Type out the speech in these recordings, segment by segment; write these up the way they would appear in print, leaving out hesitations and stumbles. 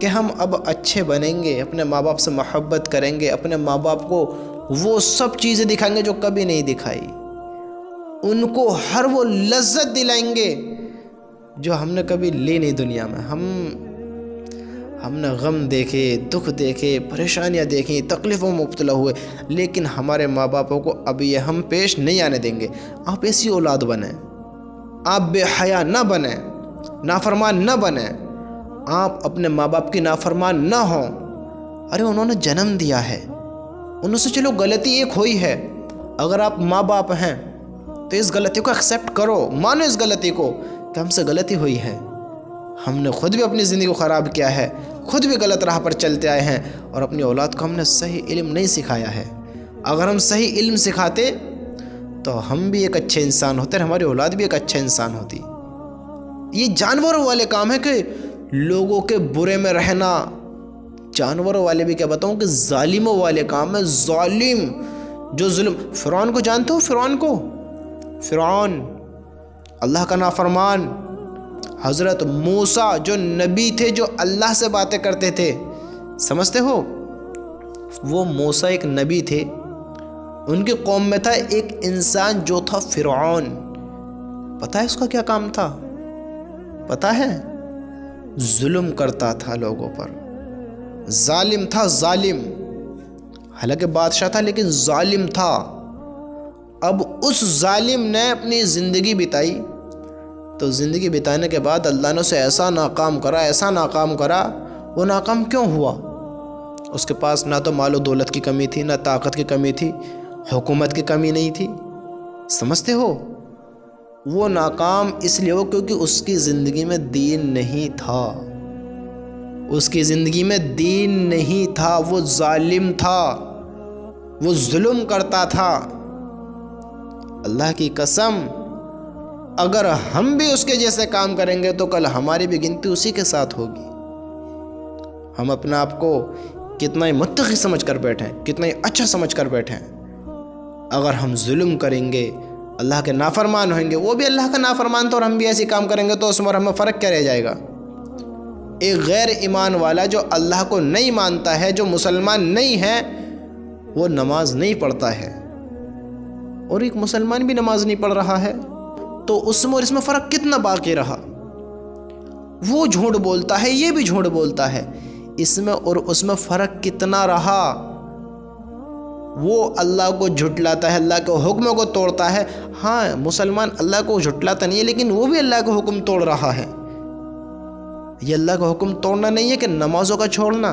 کہ ہم اب اچھے بنیں گے، اپنے ماں باپ سے محبت کریں گے، اپنے ماں باپ کو وہ سب چیزیں دکھائیں گے جو کبھی نہیں دکھائی، ان کو ہر وہ لذت دلائیں گے جو ہم نے کبھی لی نہیں دنیا میں۔ ہم نے غم دیکھے، دکھ دیکھے، پریشانیاں دیکھیں، تکلیفوں میں مبتلا ہوئے، لیکن ہمارے ماں باپوں کو اب یہ ہم پیش نہیں آنے دیں گے۔ آپ ایسی اولاد بنیں، آپ بے حیا نہ بنیں، نافرمان نہ بنیں، آپ اپنے ماں باپ کی نافرمان نہ ہوں۔ ارے انہوں نے جنم دیا ہے، انہوں سے چلو غلطی ایک ہوئی ہے، اگر آپ ماں باپ ہیں تو اس غلطی کو ایکسیپٹ کرو، مانو اس غلطی کو کہ ہم سے غلطی ہوئی ہے، ہم نے خود بھی اپنی زندگی کو خراب کیا ہے، خود بھی غلط راہ پر چلتے آئے ہیں، اور اپنی اولاد کو ہم نے صحیح علم نہیں سکھایا ہے۔ اگر ہم صحیح علم سکھاتے تو ہم بھی ایک اچھے انسان ہوتے اور ہماری اولاد بھی ایک اچھا انسان ہوتی۔ یہ جانوروں والے کام ہے کہ لوگوں کے برے میں رہنا، جانوروں والے بھی کیا بتاؤں کہ ظالموں والے کام ہے۔ ظالم جو ظلم، فرعون کو جانتے ہو؟ فرعون کو، فرعون اللہ کا نافرمان، حضرت موسیٰ جو نبی تھے، جو اللہ سے باتیں کرتے تھے، سمجھتے ہو؟ وہ موسیٰ ایک نبی تھے، ان کی قوم میں تھا ایک انسان جو تھا فرعون۔ پتہ ہے اس کا کیا کام تھا؟ پتہ ہے؟ ظلم کرتا تھا لوگوں پر، ظالم تھا، ظالم، حالانکہ بادشاہ تھا لیکن ظالم تھا۔ اب اس ظالم نے اپنی زندگی بتائی، تو زندگی بتانے کے بعد اللہ نے اسے ایسا ناکام کرا، ایسا ناکام کرا۔ وہ ناکام کیوں ہوا؟ اس کے پاس نہ تو مال و دولت کی کمی تھی، نہ طاقت کی کمی تھی، حکومت کی کمی نہیں تھی، سمجھتے ہو؟ وہ ناکام اس لیے ہو کیونکہ اس کی زندگی میں دین نہیں تھا، اس کی زندگی میں دین نہیں تھا، وہ ظالم تھا، وہ ظلم کرتا تھا۔ اللہ کی قسم، اگر ہم بھی اس کے جیسے کام کریں گے تو کل ہماری بھی گنتی اسی کے ساتھ ہوگی۔ ہم اپنے آپ کو کتنا ہی متقی سمجھ کر بیٹھیں، کتنا ہی اچھا سمجھ کر بیٹھیں، اگر ہم ظلم کریں گے، اللہ کے نافرمان ہوئیں گے، وہ بھی اللہ کا نافرمان تھا اور ہم بھی ایسی کام کریں گے، تو اس میں ہمیں فرق کیا رہ جائے گا؟ ایک غیر ایمان والا جو اللہ کو نہیں مانتا ہے، جو مسلمان نہیں ہے، وہ نماز نہیں پڑھتا ہے، اور ایک مسلمان بھی نماز نہیں پڑھ رہا ہے، تو اس میں اور اس میں فرق کتنا باقی رہا؟ وہ جھوٹ بولتا ہے، یہ بھی جھوٹ بولتا ہے، اس میں اور اس میں فرق کتنا رہا؟ وہ اللہ کو جھٹلاتا ہے، اللہ کے حکموں کو توڑتا ہے۔ ہاں، مسلمان اللہ کو جھٹلاتا نہیں ہے، لیکن وہ بھی اللہ کا حکم توڑ رہا ہے۔ یہ اللہ کا حکم توڑنا نہیں ہے کہ نمازوں کا چھوڑنا۔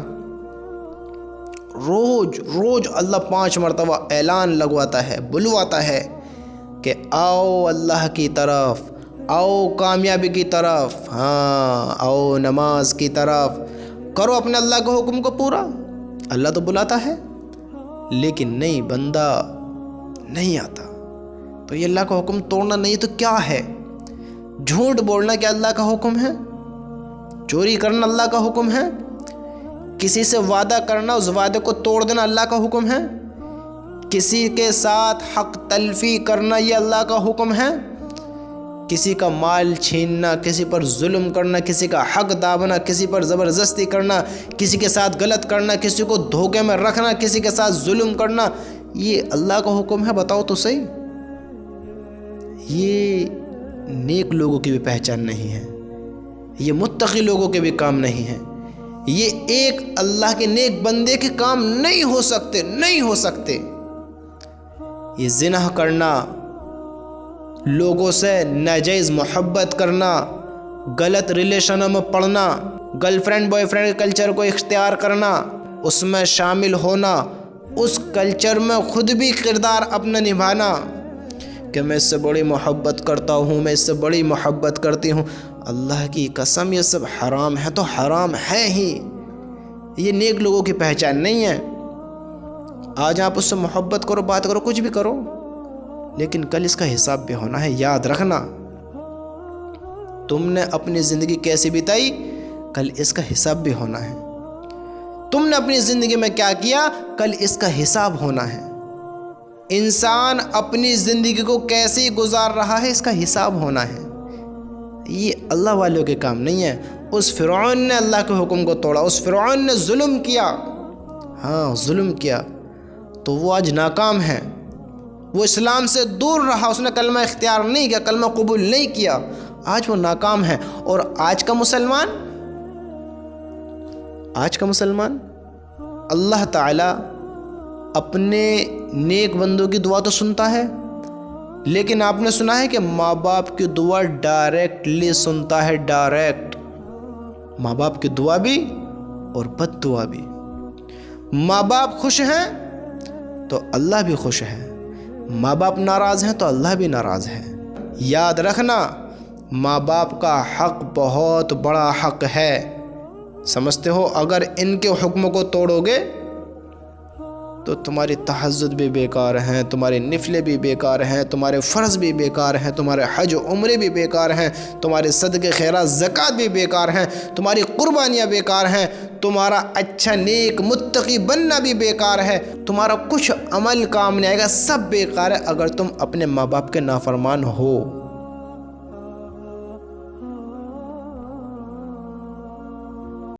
روز روز اللہ 5 مرتبہ اعلان لگواتا ہے، بلواتا ہے کہ آؤ اللہ کی طرف، آؤ کامیابی کی طرف، ہاں آؤ نماز کی طرف، کرو اپنے اللہ کے حکم کو پورا۔ اللہ تو بلاتا ہے لیکن نہیں، بندہ نہیں آتا۔ تو یہ اللہ کا حکم توڑنا نہیں تو کیا ہے؟ جھوٹ بولنا کیا اللہ کا حکم ہے؟ چوری کرنا اللہ کا حکم ہے؟ کسی سے وعدہ کرنا، اس وعدے کو توڑ دینا اللہ کا حکم ہے؟ کسی کے ساتھ حق تلفی کرنا یہ اللہ کا حکم ہے؟ کسی کا مال چھیننا، کسی پر ظلم کرنا، کسی کا حق دابنا، کسی پر زبردستی کرنا، کسی کے ساتھ غلط کرنا، کسی کو دھوکے میں رکھنا، کسی کے ساتھ ظلم کرنا، یہ اللہ کا حکم ہے؟ بتاؤ تو صحیح۔ یہ نیک لوگوں کی بھی پہچان نہیں ہے، یہ متقی لوگوں کے بھی کام نہیں ہے، یہ ایک اللہ کے نیک بندے کے کام نہیں ہو سکتے، نہیں ہو سکتے۔ یہ زنا کرنا، لوگوں سے ناجائز محبت کرنا، غلط ریلیشنوں میں پڑنا، گرل فرینڈ بوائے فرینڈ کے کلچر کو اختیار کرنا، اس میں شامل ہونا، اس کلچر میں خود بھی کردار اپنا نبھانا کہ میں اس سے بڑی محبت کرتا ہوں، میں اس سے بڑی محبت کرتی ہوں۔ اللہ کی قسم یہ سب حرام ہے تو حرام ہے ہی، یہ نیک لوگوں کی پہچان نہیں ہے۔ آج آپ اس سے محبت کرو، بات کرو، کچھ بھی کرو، لیکن کل اس کا حساب بھی ہونا ہے۔ یاد رکھنا، تم نے اپنی زندگی کیسی بتائی، کل اس کا حساب بھی ہونا ہے۔ تم نے اپنی زندگی میں کیا کیا، کل اس کا حساب ہونا ہے۔ انسان اپنی زندگی کو کیسے گزار رہا ہے، اس کا حساب ہونا ہے۔ یہ اللہ والوں کے کام نہیں ہے۔ اس فرعون نے اللہ کے حکم کو توڑا، اس فرعون نے ظلم کیا، ہاں ظلم کیا، تو وہ آج ناکام ہے۔ وہ اسلام سے دور رہا، اس نے کلمہ اختیار نہیں کیا، کلمہ قبول نہیں کیا، آج وہ ناکام ہے۔ اور آج کا مسلمان اللہ تعالیٰ اپنے نیک بندوں کی دعا تو سنتا ہے، لیکن آپ نے سنا ہے کہ ماں باپ کی دعا ڈائریکٹلی سنتا ہے، ڈائریکٹ۔ ماں باپ کی دعا بھی اور بد دعا بھی۔ ماں باپ خوش ہیں تو اللہ بھی خوش ہے، ماں باپ ناراض ہیں تو اللہ بھی ناراض ہے۔ یاد رکھنا، ماں باپ کا حق بہت بڑا حق ہے، سمجھتے ہو؟ اگر ان کے حکم کو توڑو گے تو تمہاری تہجد بھی بیکار ہیں، تمہاری نفلیں بھی بیکار ہیں، تمہارے فرض بھی بیکار ہیں، تمہارے حج و عمرے بھی بیکار ہیں، تمہارے صدقے خیرات زکوٰۃ بھی بیکار ہیں، تمہاری قربانیاں بیکار ہیں، تمہارا اچھا نیک متقی بننا بھی بیکار ہے، تمہارا کچھ عمل کام نہیں آئے گا، سب بیکار ہے اگر تم اپنے ماں باپ کے نافرمان ہو۔